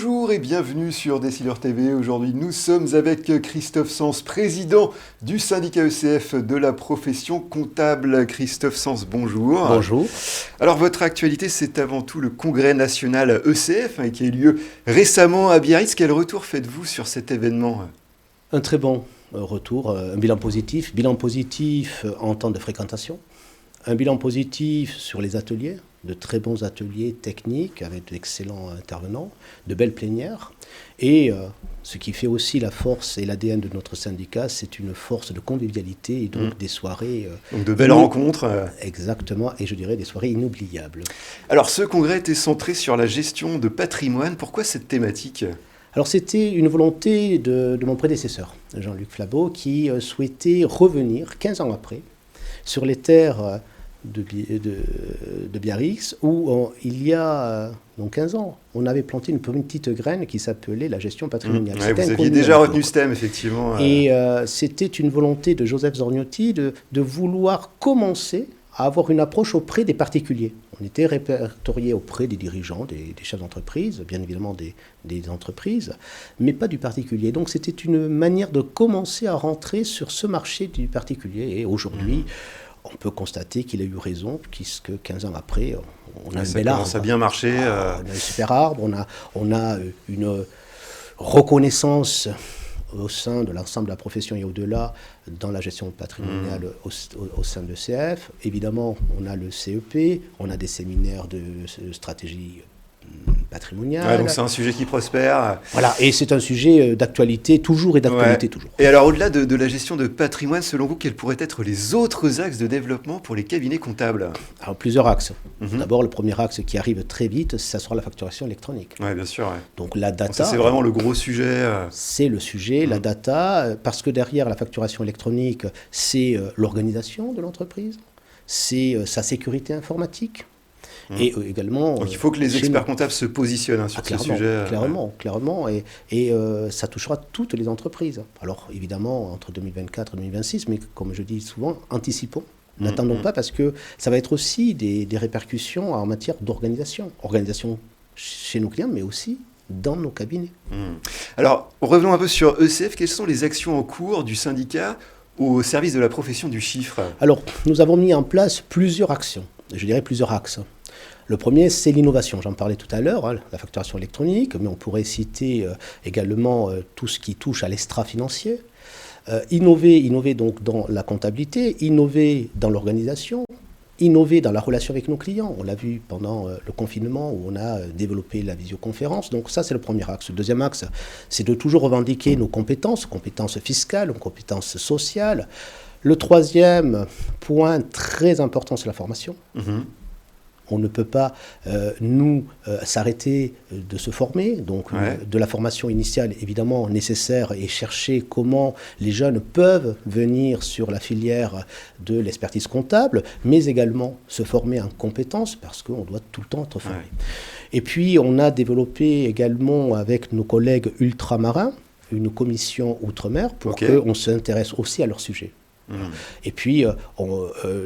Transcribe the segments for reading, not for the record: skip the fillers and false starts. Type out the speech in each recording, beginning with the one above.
Bonjour et bienvenue sur Décideur TV. Aujourd'hui, nous sommes avec Christophe Sens, président du syndicat ECF de la profession comptable. Christophe Sens, bonjour. Bonjour. Alors, votre actualité, c'est avant tout le congrès national ECF qui a eu lieu récemment à Biarritz. Quel retour faites-vous sur cet événement ? Un très bon retour, un bilan positif en temps de fréquentation, un bilan positif sur les ateliers, de très bons ateliers techniques avec d'excellents intervenants, de belles plénières. Et ce qui fait aussi la force et l'ADN de notre syndicat, c'est une force de convivialité et donc des soirées... donc de belles rencontres. Exactement, et je dirais des soirées inoubliables. Alors ce congrès était centré sur la gestion de patrimoine. Pourquoi cette thématique ? Alors c'était une volonté de mon prédécesseur, Jean-Luc Flabeau, qui souhaitait revenir 15 ans après sur les terres de Biarritz, où il y a donc 15 ans, on avait planté une petite graine qui s'appelait la gestion patrimoniale. Ouais, vous aviez déjà retenu ce thème, effectivement. Et c'était une volonté de Joseph Zorniotti de vouloir commencer à avoir une approche auprès des particuliers. On était répertorié auprès des dirigeants, des chefs d'entreprise, bien évidemment des entreprises, mais pas du particulier. Donc c'était une manière de commencer à rentrer sur ce marché du particulier. Et aujourd'hui, on peut constater qu'il a eu raison, puisque 15 ans après, on a un bel arbre. Ça a bien marché. On a un super arbre, on a une reconnaissance au sein de l'ensemble de la profession et au-delà dans la gestion patrimoniale au sein de l'ECF. Évidemment, on a le CEP, on a des séminaires de stratégie patrimoniale. Ouais, donc c'est un sujet qui prospère. Voilà, et c'est un sujet d'actualité toujours et d'actualité toujours. Et alors au-delà de la gestion de patrimoine, selon vous, quels pourraient être les autres axes de développement pour les cabinets comptables ? Alors plusieurs axes. D'abord, le premier axe qui arrive très vite, ça sera la facturation électronique. Oui, bien sûr. Ouais. Donc la data... Donc ça, c'est vraiment le gros sujet. C'est le sujet, la data, parce que derrière la facturation électronique, c'est l'organisation de l'entreprise, c'est sa sécurité informatique. Et également, donc il faut que les experts comptables se positionnent sur ce sujet. Clairement, et ça touchera toutes les entreprises. Alors évidemment, entre 2024 et 2026, mais comme je dis souvent, anticipons. N'attendons pas, parce que ça va être aussi des répercussions en matière d'organisation. Organisation chez nos clients, mais aussi dans nos cabinets. Alors, revenons un peu sur ECF. Quelles sont les actions en cours du syndicat au service de la profession du chiffre ? Alors, nous avons mis en place plusieurs actions, je dirais plusieurs axes. Le premier, c'est l'innovation. J'en parlais tout à l'heure, la facturation électronique, mais on pourrait citer également tout ce qui touche à l'extra-financier. Innover donc dans la comptabilité, innover dans l'organisation, innover dans la relation avec nos clients. On l'a vu pendant le confinement où on a développé la visioconférence. Donc ça, c'est le premier axe. Le deuxième axe, c'est de toujours revendiquer nos compétences fiscales, nos compétences sociales. Le troisième point très important, c'est la formation. On ne peut pas, s'arrêter de se former. Donc, de la formation initiale, évidemment, nécessaire, et chercher comment les jeunes peuvent venir sur la filière de l'expertise comptable, mais également se former en compétences, parce qu'on doit tout le temps être formé. Et puis, on a développé également, avec nos collègues ultramarins, une commission outre-mer pour qu'on s'intéresse aussi à leur sujet. Et puis,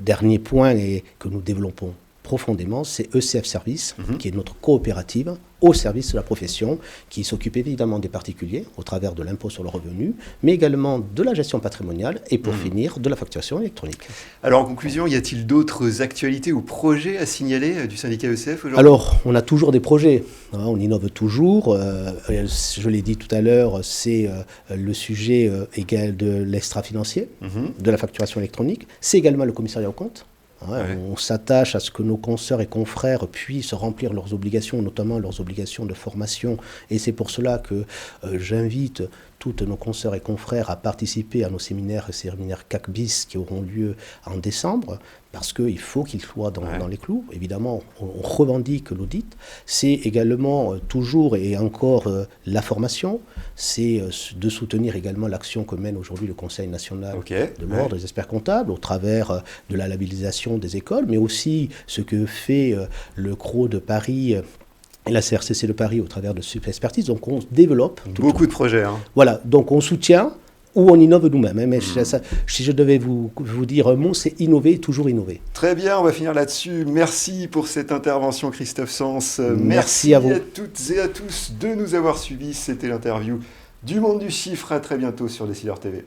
dernier point que nous développons profondément, c'est ECF Service, qui est notre coopérative au service de la profession, qui s'occupe évidemment des particuliers au travers de l'impôt sur le revenu, mais également de la gestion patrimoniale et pour finir, de la facturation électronique. Alors en conclusion, y a-t-il d'autres actualités ou projets à signaler du syndicat ECF aujourd'hui ? Alors, on a toujours des projets, on innove toujours. Je l'ai dit tout à l'heure, c'est le sujet égal de l'extra-financier, de la facturation électronique. C'est également le commissariat aux comptes. On s'attache à ce que nos consoeurs et confrères puissent remplir leurs obligations, notamment leurs obligations de formation. Et c'est pour cela que j'invite toutes nos consoeurs et confrères à participer à nos séminaires CACBIS qui auront lieu en décembre, parce qu'il faut qu'ils soient dans les clous. Évidemment, on revendique l'audit. C'est également toujours et encore la formation. C'est de soutenir également l'action que mène aujourd'hui le Conseil national de l'ordre des experts comptables au travers de la labellisation des écoles, mais aussi ce que fait le CRO de Paris et la CRCC de Paris au travers de Super Expertise. Donc on développe. Beaucoup de projets. Voilà, donc on soutient où on innove nous-mêmes. Hein, mais si je devais vous dire un mot, c'est innover, toujours innover. Très bien, on va finir là-dessus. Merci pour cette intervention, Christophe Sens. Merci à vous. À toutes et à tous de nous avoir suivis. C'était l'interview du Monde du Chiffre. À très bientôt sur Décideur TV.